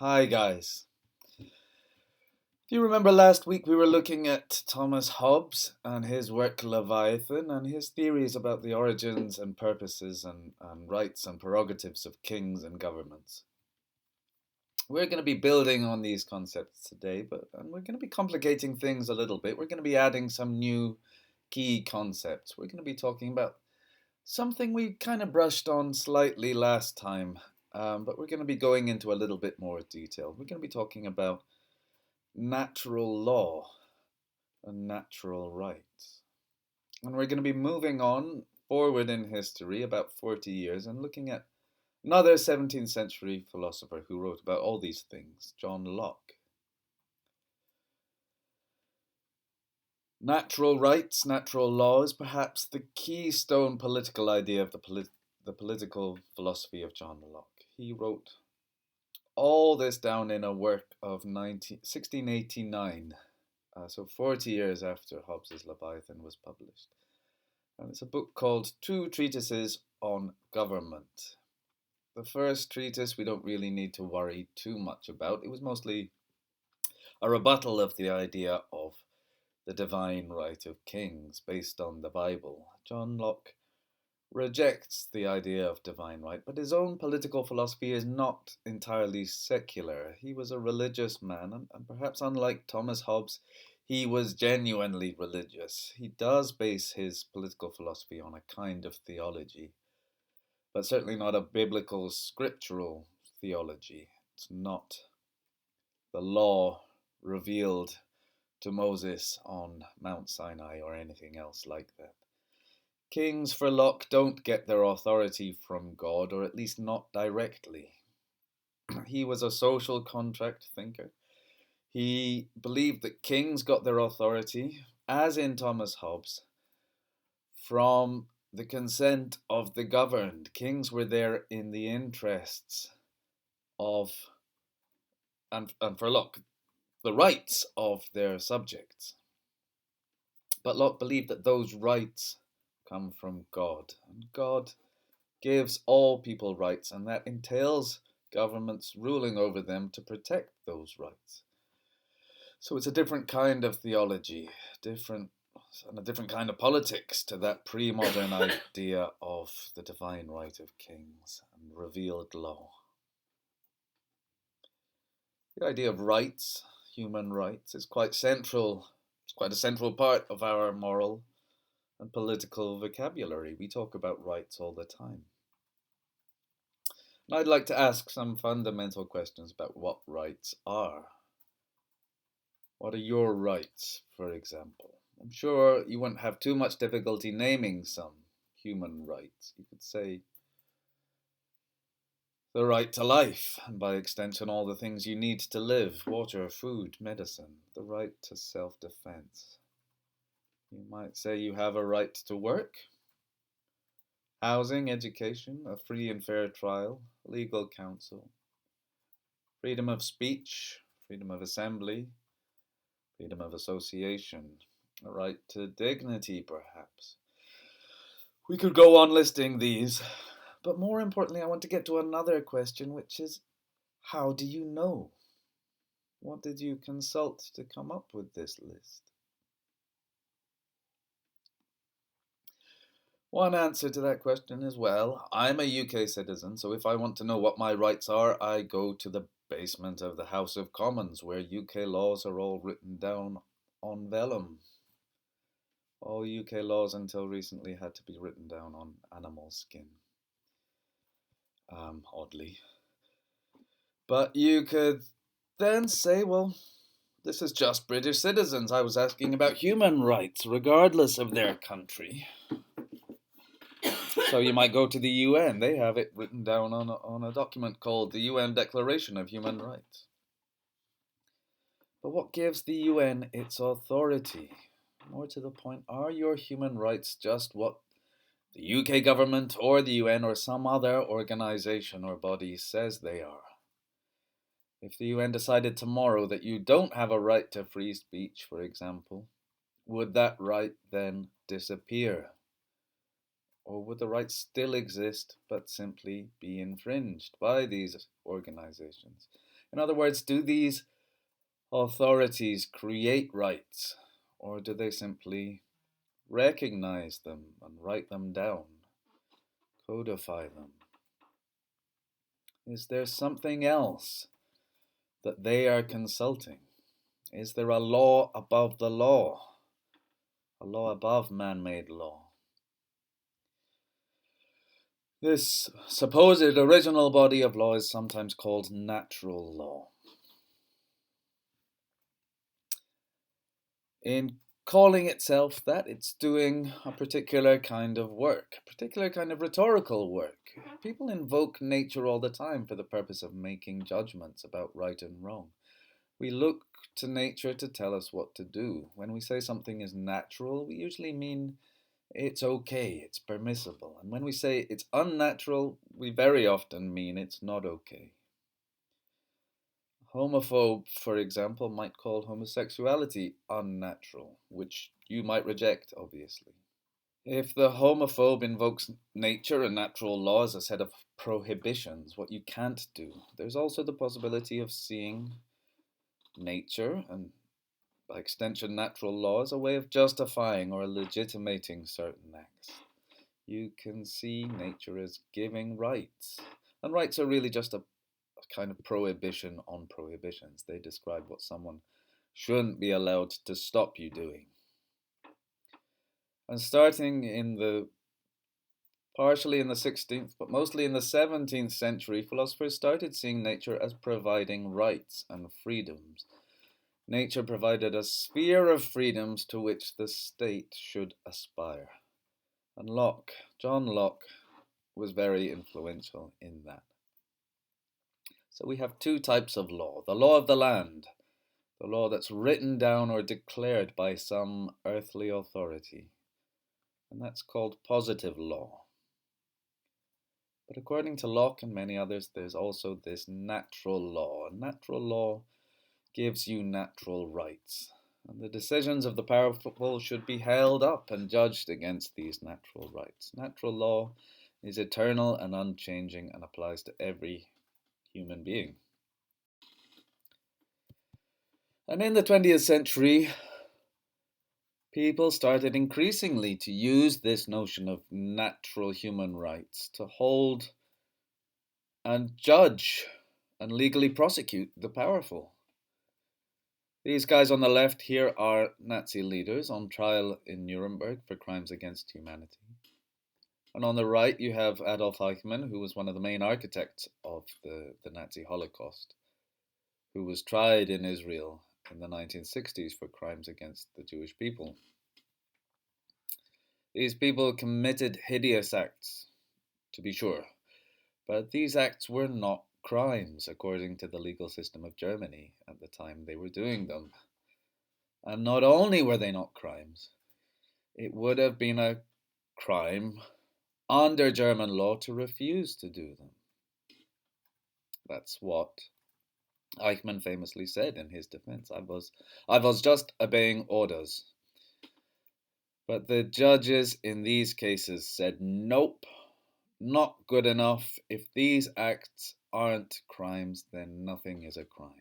Hi, guys. If you remember last week, we were looking at Thomas Hobbes and his work Leviathan and his theories about the origins and purposes and rights and prerogatives of kings and governments. We're going to be building on these concepts today, and we're going to be complicating things a little bit. We're going to be adding some new key concepts. We're going to be talking about something we kind of brushed on slightly last time, but we're going to be going into a little bit more detail. We're going to be talking about natural law and natural rights. And we're going to be moving on forward in history about 40 years and looking at another 17th century philosopher who wrote about all these things, John Locke. Natural rights, natural law is perhaps the keystone political idea of the political philosophy of John Locke. He wrote all this down in a work of 1689, so 40 years after Hobbes's Leviathan was published. And it's a book called Two Treatises on Government. The first treatise we don't really need to worry too much about. It was mostly a rebuttal of the idea of the divine right of kings based on the Bible. John Locke rejects the idea of divine right, but his own political philosophy is not entirely secular. He was a religious man, and perhaps unlike Thomas Hobbes, he was genuinely religious. He does base his political philosophy on a kind of theology, but certainly not a biblical scriptural theology. It's not the law revealed to Moses on Mount Sinai or anything else like that. Kings for Locke don't get their authority from God, or at least not directly. He was a social contract thinker. He believed that kings got their authority, as in Thomas Hobbes, from the consent of the governed. Kings were there in the interests of, and for Locke, the rights of their subjects. But Locke believed that those rights come from God, and God gives all people rights, and that entails governments ruling over them to protect those rights. So it's a different kind of theology, and a different kind of politics to that pre-modern idea of the divine right of kings and revealed law. The idea of rights, human rights, is quite central. It's quite a central part of our moral and political vocabulary. We talk about rights all the time. And I'd like to ask some fundamental questions about what rights are. What are your rights, for example? I'm sure you wouldn't have too much difficulty naming some human rights. You could say the right to life, and by extension all the things you need to live, water, food, medicine, the right to self-defense. You might say you have a right to work, housing, education, a free and fair trial, legal counsel, freedom of speech, freedom of assembly, freedom of association, a right to dignity, perhaps. We could go on listing these, but more importantly, I want to get to another question, which is, how do you know? What did you consult to come up with this list? One answer to that question is, well, I'm a UK citizen, so if I want to know what my rights are, I go to the basement of the House of Commons, where UK laws are all written down on vellum. All UK laws until recently had to be written down on animal skin. Oddly. But you could then say, well, this is just British citizens. I was asking about human rights, regardless of their country. So you might go to the UN. They have it written down on a document called the UN Declaration of Human Rights. But what gives the UN its authority? More to the point, are your human rights just what the UK government or the UN or some other organization or body says they are? If the UN decided tomorrow that you don't have a right to free speech, for example, would that right then disappear? Or would the right still exist but simply be infringed by these organizations? In other words, do these authorities create rights, or do they simply recognize them and write them down, codify them? Is there something else that they are consulting? Is there a law above the law? A law above man-made law? This supposed original body of law is sometimes called natural law. In calling itself that, it's doing a particular kind of work, a particular kind of rhetorical work. People invoke nature all the time for the purpose of making judgments about right and wrong. We look to nature to tell us what to do. When we say something is natural, we usually mean it's okay, it's permissible. And when we say it's unnatural, we very often mean it's not okay. A homophobe, for example, might call homosexuality unnatural, which you might reject, obviously. If the homophobe invokes nature and natural law as a set of prohibitions, what you can't do, there's also the possibility of seeing nature and by extension, natural law is a way of justifying or legitimating certain acts. You can see nature as giving rights. And rights are really just a kind of prohibition on prohibitions. They describe what someone shouldn't be allowed to stop you doing. And starting partially in the 16th, but mostly in the 17th century, philosophers started seeing nature as providing rights and freedoms. Nature provided a sphere of freedoms to which the state should aspire. And John Locke, was very influential in that. So we have two types of law. The law of the land, the law that's written down or declared by some earthly authority. And that's called positive law. But according to Locke and many others, there's also this natural law. Natural law gives you natural rights, and the decisions of the powerful should be held up and judged against these natural rights. Natural law is eternal and unchanging and applies to every human being. And in the 20th century, people started increasingly to use this notion of natural human rights to hold and judge and legally prosecute the powerful. These guys on the left here are Nazi leaders on trial in Nuremberg for crimes against humanity. And on the right, you have Adolf Eichmann, who was one of the main architects of the Nazi Holocaust, who was tried in Israel in the 1960s for crimes against the Jewish people. These people committed hideous acts, to be sure, but these acts were not crimes according to the legal system of Germany at the time they were doing them. And not only were they not crimes, it would have been a crime under German law to refuse to do them. That's what Eichmann famously said in his defense. I was just obeying orders. But the judges in these cases said, nope, not good enough. If these acts aren't crimes, then nothing is a crime.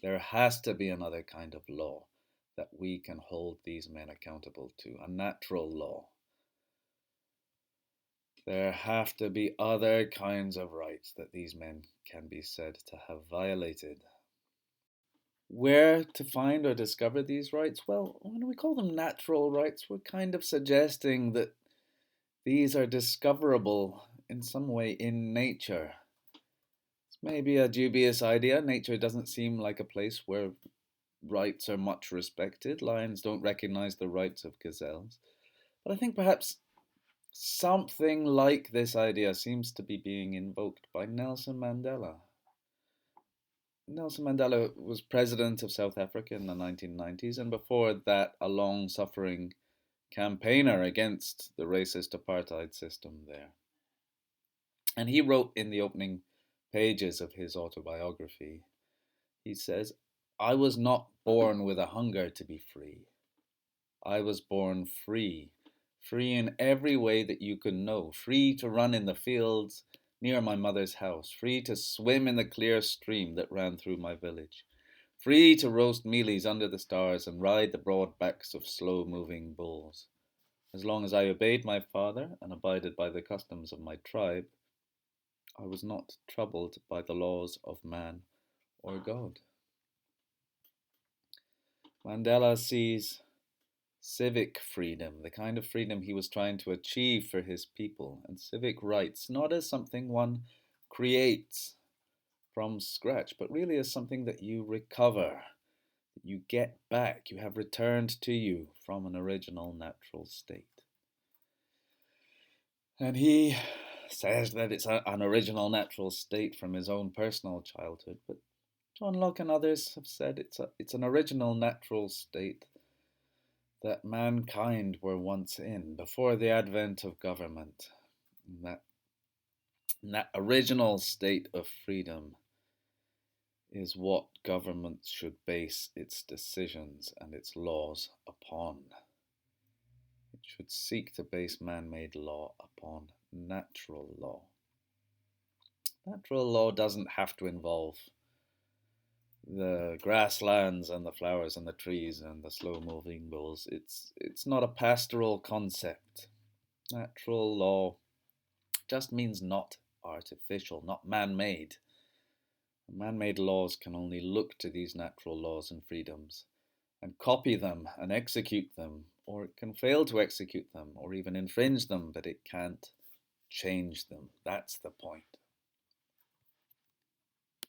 There has to be another kind of law that we can hold these men accountable to, a natural law. There have to be other kinds of rights that these men can be said to have violated. Where to find or discover these rights? Well, when we call them natural rights, we're kind of suggesting that these are discoverable in some way in nature. It's maybe a dubious idea. Nature doesn't seem like a place where rights are much respected. Lions don't recognize the rights of gazelles. But I think perhaps something like this idea seems to be being invoked by Nelson Mandela. Nelson Mandela was president of South Africa in the 1990s, and before that, a long-suffering campaigner against the racist apartheid system there. And he wrote in the opening pages of his autobiography, he says, I was not born with a hunger to be free. I was born free, free in every way that you could know, free to run in the fields, near my mother's house, free to swim in the clear stream that ran through my village, free to roast mealies under the stars and ride the broad backs of slow-moving bulls. As long as I obeyed my father and abided by the customs of my tribe, I was not troubled by the laws of man or God. Mandela sees civic freedom, the kind of freedom he was trying to achieve for his people, and civic rights, not as something one creates from scratch, but really as something that you recover, that you get back, you have returned to you from an original natural state. And he says that it's an original natural state from his own personal childhood, but John Locke and others have said it's an original natural state that mankind were once in before the advent of government. And that original state of freedom is what governments should base its decisions and its laws upon. It should seek to base man-made law upon natural law. Natural law doesn't have to involve the grasslands and the flowers and the trees and the slow-moving bulls. It's not a pastoral concept. Natural law just means not artificial, not man-made. Man-made laws can only look to these natural laws and freedoms and copy them and execute them, or it can fail to execute them or even infringe them, but it can't change them. That's the point.